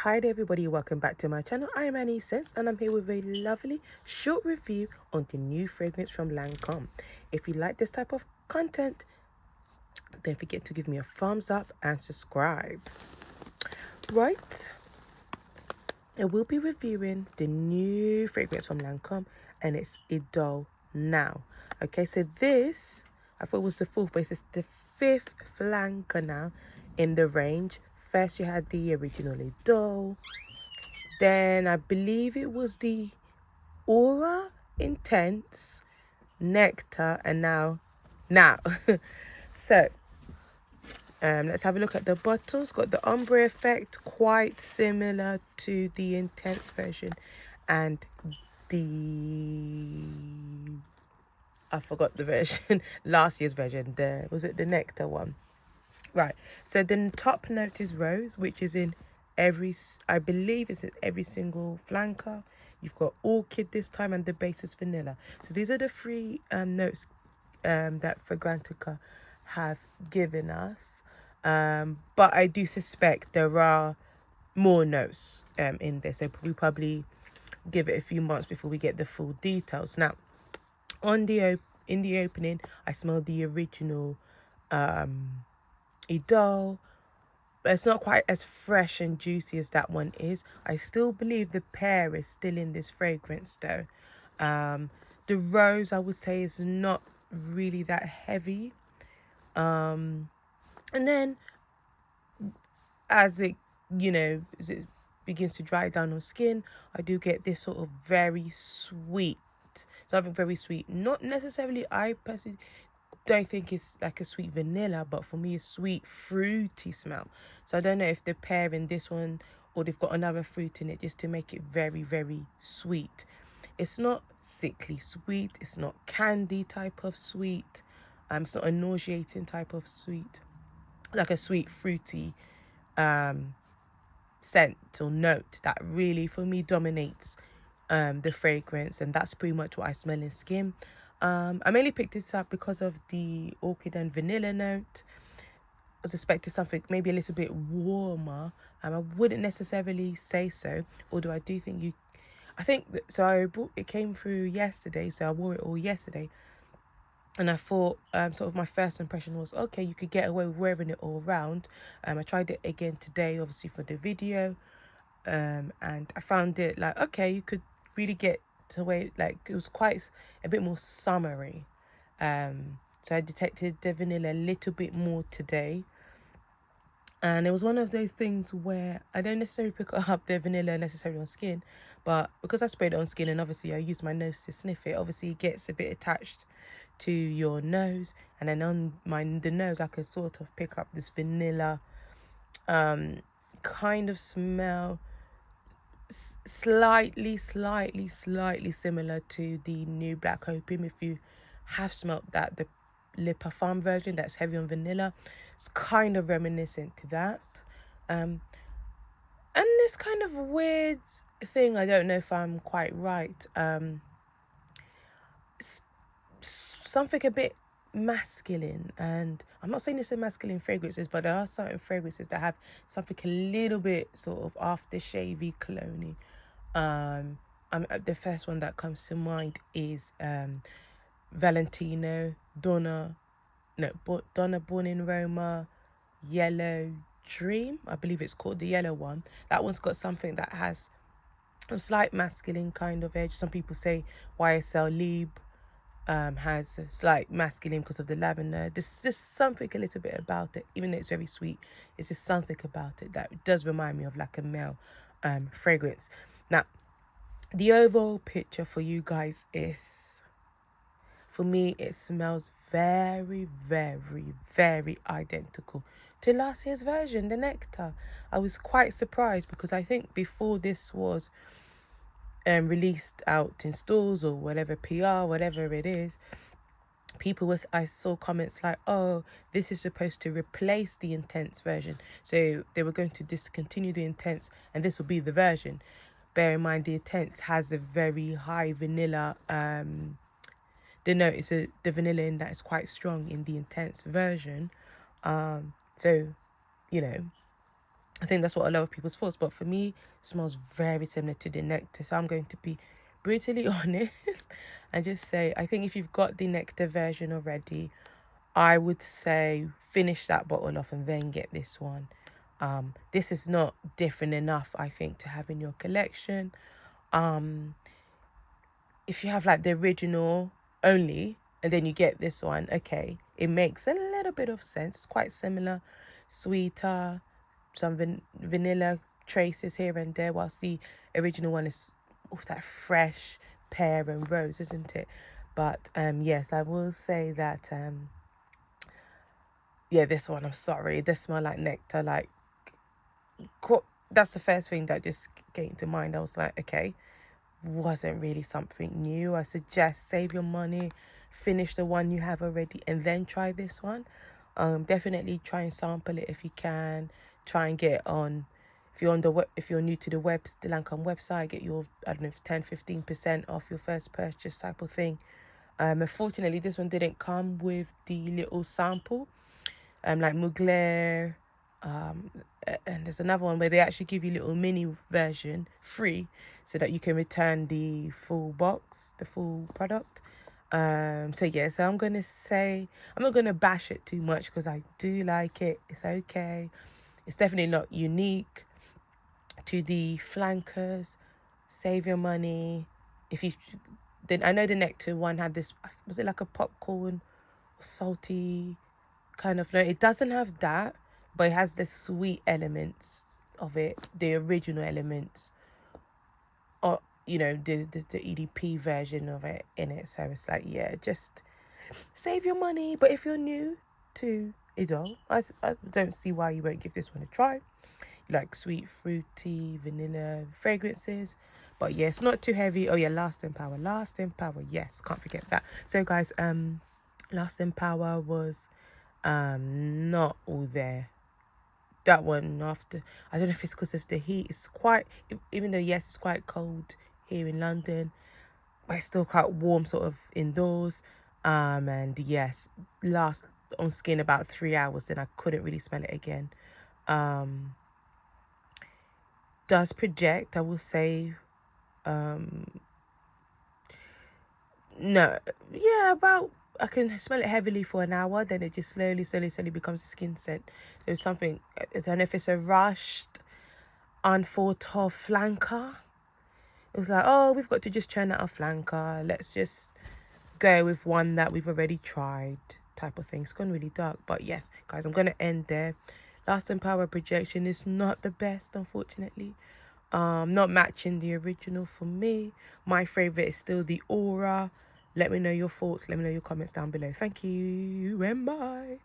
Hi there everybody, welcome back to my channel. I am Annie Sense and I'm here with a lovely short review on the new fragrance from Lancôme. If you like this type of content, don't forget to give me a thumbs up and subscribe. Right, I will be reviewing the new fragrance from Lancôme and it's Idole now. Okay, so this, I thought was the fourth, but it's the fifth flanker now in the range. First you had the original Idole. Then I believe it was the Aura Intense, Nectar, and now. So, let's have a look at the bottles. Got the ombre effect, quite similar to the Intense version. And the... I forgot the version. Last year's version. Was it the Nectar one? Right, so the top note is rose, which is in I believe it's in every single flanker. You've got orchid this time and the base is vanilla. So these are the three notes that Fragrantica have given us. But I do suspect there are more notes in there. So we probably give it a few months before we get the full details. Now, in the opening, I smell the original Idole, but it's not quite as fresh and juicy as that one is. I still believe the pear is still in this fragrance though. The rose, I would say, is not really that heavy. And then as it begins to dry down on skin, I do get this sort of very sweet, something very sweet. Not necessarily, I personally don't think it's like a sweet vanilla, but for me it's sweet fruity smell. So I don't know if they're pairing this one or they've got another fruit in it just to make it very, very sweet. It's not sickly sweet, it's not candy type of sweet, it's not a nauseating type of sweet, like a sweet fruity scent or note that really for me dominates the fragrance, and that's pretty much what I smell in skin. I mainly picked this up because of the orchid and vanilla note. I was expecting something maybe a little bit warmer. I wouldn't necessarily say so, although I do think it came through yesterday, so I wore it all yesterday. And I thought, sort of my first impression was, okay, you could get away with wearing it all round. I tried it again today, obviously for the video. And I found it like, okay, you could really get away, like it was quite a bit more summery. So I detected the vanilla a little bit more today. And it was one of those things where I don't necessarily pick up the vanilla necessarily on skin, but because I sprayed it on skin and obviously I use my nose to sniff it, obviously it gets a bit attached to your nose, and then on the nose I could sort of pick up this vanilla kind of smell, slightly similar to the new Black Opium. If you have smelt that, the Le Parfum version that's heavy on vanilla, it's kind of reminiscent to that. And this kind of weird thing, I don't know if I'm quite right, something a bit masculine, and I'm not saying it's a masculine fragrances, but there are certain fragrances that have something a little bit sort of aftershavey, cologne-y. The first one that comes to mind is Valentino Donna Born in Roma Yellow Dream, I believe it's called, the yellow one. That one's got something that has a slight masculine kind of edge. Some people say YSL Libre has a slight masculine because of the lavender. There's just something a little bit about it, even though it's very sweet. It's just something about it that does remind me of like a male fragrance. Now, the overall picture for you guys is, for me, it smells very, very identical to last year's version, the Nectar. I was quite surprised because I think before this was released out in stores or whatever, PR, whatever it is, I saw comments like, oh, this is supposed to replace the Intense version. So they were going to discontinue the Intense and this will be the version. Bear in mind, the Intense has a very high vanilla, the vanilla in that is quite strong in the Intense version. So, you know, I think that's what a lot of people's thoughts, but for me, it smells very similar to the nectar. So I'm going to be brutally honest and just say, I think if you've got the nectar version already, I would say finish that bottle off and then get this one. This is not different enough, I think, to have in your collection. If you have like the original only and then you get this one, okay, it makes a little bit of sense. It's quite similar, sweeter, some vanilla traces here and there, whilst the original one is that fresh pear and rose, isn't it? But yes, I will say that yeah, this one, I'm sorry, this smell like nectar. Like, that's the first thing that just came to mind. I was like, okay, wasn't really something new. I suggest save your money, finish the one you have already, and then try this one. Definitely try and sample it if you can. Try and get on, if you're on the web, if you're new to the Lancôme website, get your, I don't know, 10-15% off your first purchase type of thing. Unfortunately, this one didn't come with the little sample, like Mugler. And there's another one where they actually give you a little mini version free so that you can return the full box, the full product. So yeah, so I'm gonna say, I'm not gonna bash it too much because I do like it. It's okay. It's definitely not unique to the flankers. Save your money. If you then, I know the nectar one had this, was it like a popcorn salty kind of note? It doesn't have that, but it has the sweet elements of it, the original elements, or you know, the EDP version of it in it. So it's like, yeah, just save your money. But if you're new to Idole, I don't see why you won't give this one a try. You like sweet, fruity, vanilla fragrances, but yeah, it's not too heavy. Oh yeah, lasting power, yes, can't forget that. So guys, lasting power was not all there. That one, after, I don't know if it's because of the heat, it's quite, even though yes, it's quite cold here in London, but it's still quite warm sort of indoors. And yes, last on skin about 3 hours, then I couldn't really smell it again. Does project, I will say. No, yeah, about, I can smell it heavily for an hour, then it just slowly becomes a skin scent. There's something, I don't know if it's a rushed, unthought of flanker. It was like, oh, we've got to just churn out a flanker. Let's just go with one that we've already tried, type of thing. It's gone really dark, but yes, guys, I'm going to end there. Lasting power projection is not the best, unfortunately. Not matching the original for me. My favorite is still the Aura. Let me know your thoughts. Let me know your comments down below. Thank you and bye.